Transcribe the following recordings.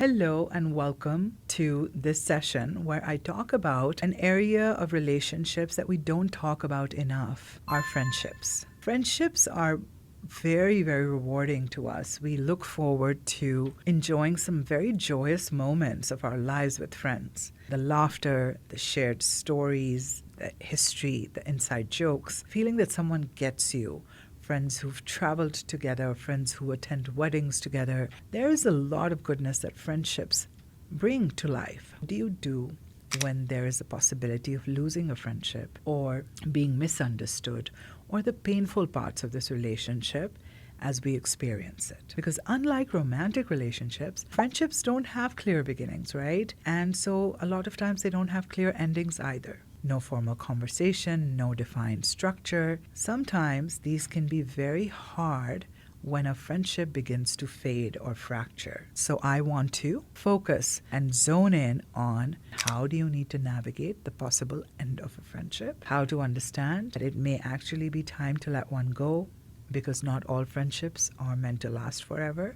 Hello and welcome to this session where I talk about an area of relationships that we don't talk about enough, our friendships. Friendships are very, very rewarding to us. We look forward to enjoying some very joyous moments of our lives with friends. The laughter, the shared stories, the history, the inside jokes, feeling that someone gets you, friends who've traveled together, friends who attend weddings together. There is a lot of goodness that friendships bring to life. What do you do when there is a possibility of losing a friendship or being misunderstood or the painful parts of this relationship as we experience it? Because unlike romantic relationships, friendships don't have clear beginnings, right? And so a lot of times they don't have clear endings either. No formal conversation, no defined structure. Sometimes these can be very hard when a friendship begins to fade or fracture. So I want to focus and zone in on how do you need to navigate the possible end of a friendship, how to understand that it may actually be time to let one go, because not all friendships are meant to last forever.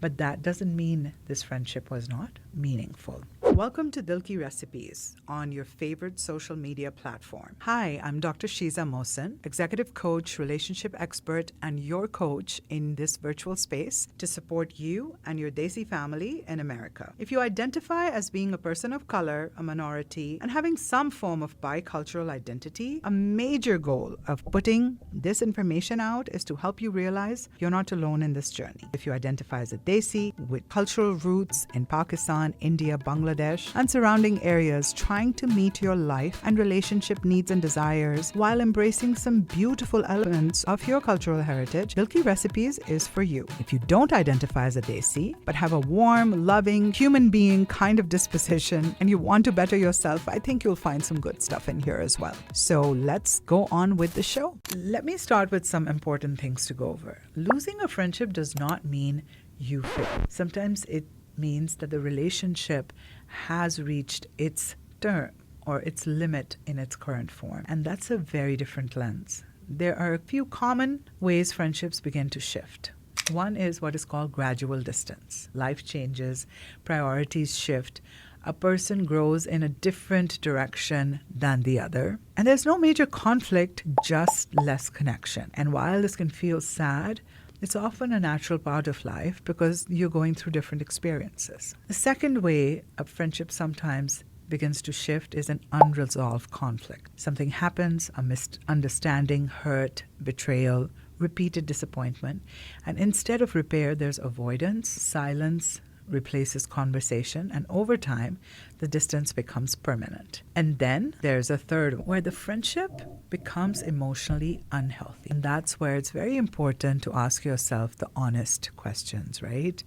But that doesn't mean this friendship was not meaningful. Welcome to Dilki Recipes on your favorite social media platform. Hi, I'm Dr. Sheeza Mohsin, executive coach, relationship expert, and your coach in this virtual space to support you and your Desi family in America. If you identify as being a person of color, a minority, and having some form of bicultural identity, a major goal of putting this information out is to help you realize you're not alone in this journey. If you identify as a Desi with cultural roots in Pakistan, India, Bangladesh, and surrounding areas, trying to meet your life and relationship needs and desires while embracing some beautiful elements of your cultural heritage, Dilki Recipes is for you. If you don't identify as a Desi, but have a warm, loving, human being kind of disposition and you want to better yourself, I think you'll find some good stuff in here as well. So let's go on with the show. Let me start with some important things to go over. Losing a friendship does not mean you fail. Sometimes it means that the relationship has reached its term or its limit in its current form. And that's a very different lens. There are a few common ways friendships begin to shift. One is what is called gradual distance. Life changes, priorities shift, a person grows in a different direction than the other. And there's no major conflict, just less connection. And while this can feel sad, it's often a natural part of life because you're going through different experiences. The second way a friendship sometimes begins to shift is an unresolved conflict. Something happens, a misunderstanding, hurt, betrayal, repeated disappointment, and instead of repair, there's avoidance, silence replaces conversation, and over time, the distance becomes permanent. And then there's a third where the friendship becomes emotionally unhealthy. And that's where it's very important to ask yourself the honest questions, right?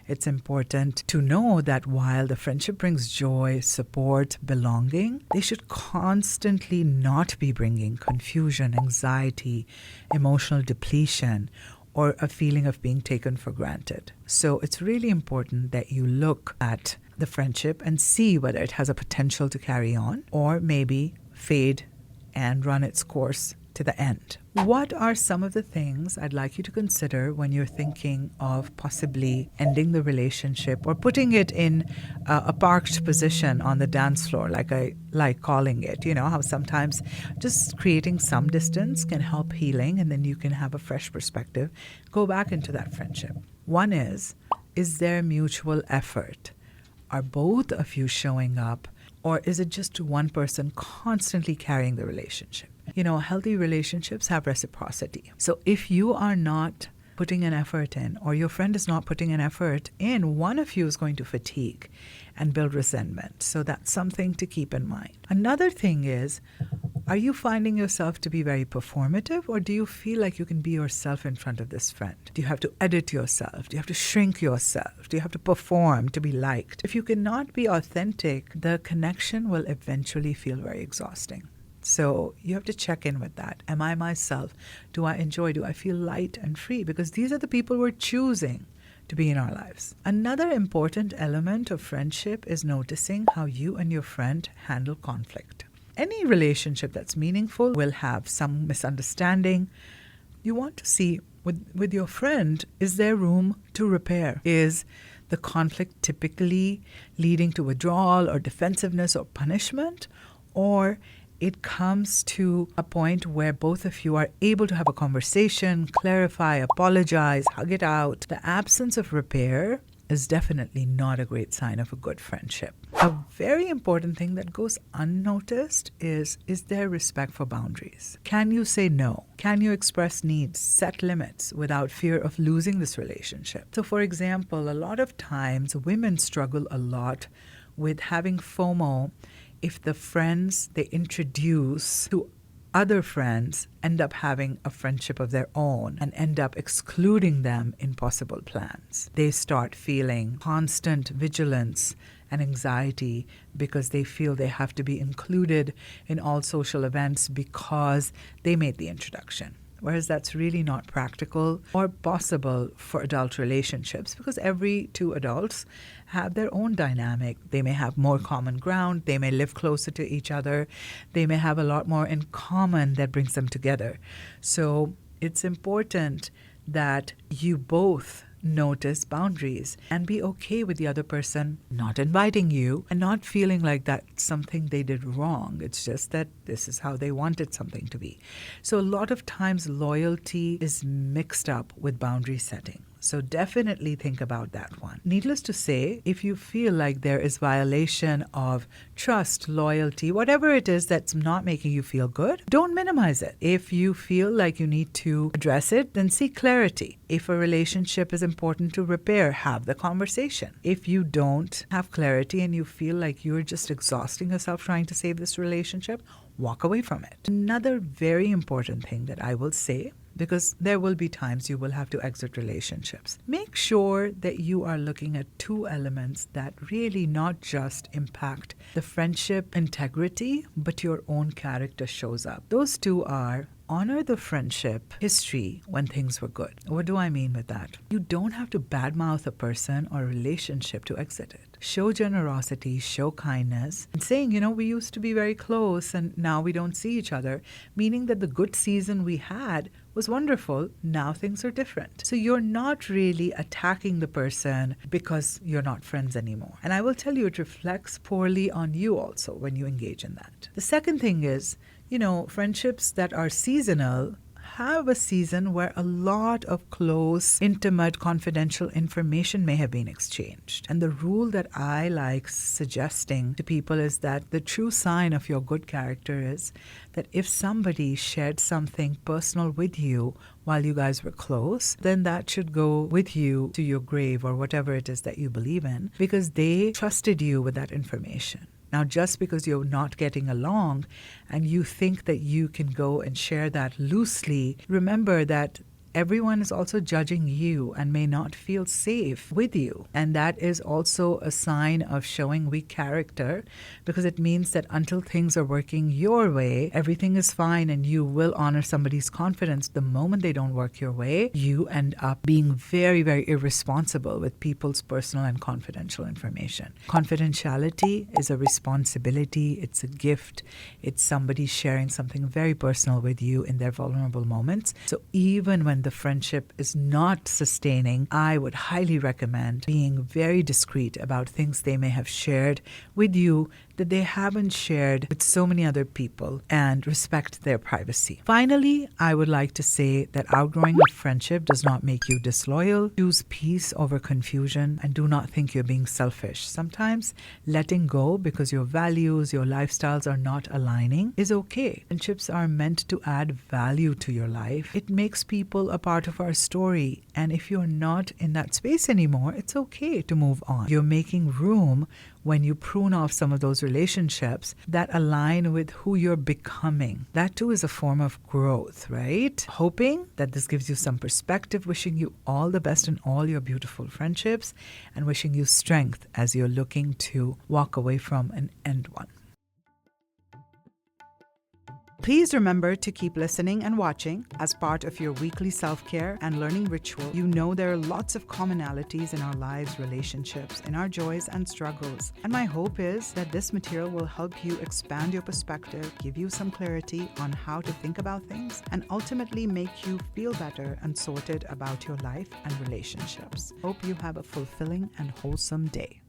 It's important to know that while the friendship brings joy, support, belonging, they should constantly not be bringing confusion, anxiety, emotional depletion, or a feeling of being taken for granted. So it's really important that you look at the friendship and see whether it has a potential to carry on or maybe fade and run its course to the end. What are some of the things I'd like you to consider when you're thinking of possibly ending the relationship or putting it in a parked position on the dance floor, like I like calling it? You know how sometimes just creating some distance can help healing, and then you can have a fresh perspective, go back into that friendship. One is there mutual effort? Are both of you showing up, or is it just one person constantly carrying the relationship? You know, healthy relationships have reciprocity. So if you are not putting an effort in, or your friend is not putting an effort in, one of you is going to fatigue and build resentment. So that's something to keep in mind. Another thing is, are you finding yourself to be very performative, or do you feel like you can be yourself in front of this friend? Do you have to edit yourself? Do you have to shrink yourself? Do you have to perform to be liked? If you cannot be authentic, the connection will eventually feel very exhausting. So you have to check in with that. Am I myself? Do I enjoy? Do I feel light and free? Because these are the people we're choosing to be in our lives. Another important element of friendship is noticing how you and your friend handle conflict. Any relationship that's meaningful will have some misunderstanding. You want to see with your friend, is there room to repair? Is the conflict typically leading to withdrawal or defensiveness or punishment, or it comes to a point where both of you are able to have a conversation, clarify, apologize, hug it out. The absence of repair is definitely not a great sign of a good friendship. A very important thing that goes unnoticed is there respect for boundaries? Can you say no? Can you express needs, set limits without fear of losing this relationship? So for example, a lot of times women struggle a lot with having FOMO if the friends they introduce to other friends end up having a friendship of their own and end up excluding them in possible plans. They start feeling constant vigilance and anxiety because they feel they have to be included in all social events because they made the introduction. Whereas that's really not practical or possible for adult relationships because every two adults have their own dynamic. They may have more common ground. They may live closer to each other. They may have a lot more in common that brings them together. So it's important that you both notice boundaries and be okay with the other person not inviting you and not feeling like that's something they did wrong. It's just that this is how they wanted something to be. So a lot of times loyalty is mixed up with boundary setting. So definitely think about that one. Needless to say, if you feel like there is violation of trust, loyalty, whatever it is that's not making you feel good, don't minimize it. If you feel like you need to address it, then seek clarity. If a relationship is important to repair, have the conversation. If you don't have clarity and you feel like you're just exhausting yourself trying to save this relationship, walk away from it. Another very important thing that I will say, because there will be times you will have to exit relationships. Make sure that you are looking at two elements that really not just impact the friendship integrity, but your own character shows up. Those two are honor the friendship history when things were good. What do I mean with that? You don't have to badmouth a person or a relationship to exit it. Show generosity, show kindness, and saying, we used to be very close and now we don't see each other, meaning that the good season we had was wonderful. Now things are different. So you're not really attacking the person because you're not friends anymore. And I will tell you, it reflects poorly on you also when you engage in that. The second thing is, friendships that are seasonal have a season where a lot of close, intimate, confidential information may have been exchanged. And the rule that I like suggesting to people is that the true sign of your good character is that if somebody shared something personal with you while you guys were close, then that should go with you to your grave or whatever it is that you believe in, because they trusted you with that information. Now, just because you're not getting along and you think that you can go and share that loosely, remember that everyone is also judging you and may not feel safe with you. And that is also a sign of showing weak character, because it means that until things are working your way, everything is fine and you will honor somebody's confidence. The moment they don't work your way, you end up being very, very irresponsible with people's personal and confidential information. Confidentiality is a responsibility. It's a gift. It's somebody sharing something very personal with you in their vulnerable moments. So even when the friendship is not sustaining, I would highly recommend being very discreet about things they may have shared with you that they haven't shared with so many other people, and respect their privacy. Finally, I would like to say that outgrowing a friendship does not make you disloyal. Choose peace over confusion and do not think you're being selfish. Sometimes letting go because your values, your lifestyles are not aligning is okay. Friendships are meant to add value to your life. It makes people a part of our story, and if you're not in that space anymore, it's okay to move on. You're making room when you prune off some of those relationships that align with who you're becoming. That too is a form of growth, right? Hoping that this gives you some perspective, wishing you all the best in all your beautiful friendships, and wishing you strength as you're looking to walk away from and end one. Please remember to keep listening and watching as part of your weekly self-care and learning ritual. You know there are lots of commonalities in our lives, relationships, in our joys and struggles. And my hope is that this material will help you expand your perspective, give you some clarity on how to think about things, and ultimately make you feel better and sorted about your life and relationships. Hope you have a fulfilling and wholesome day.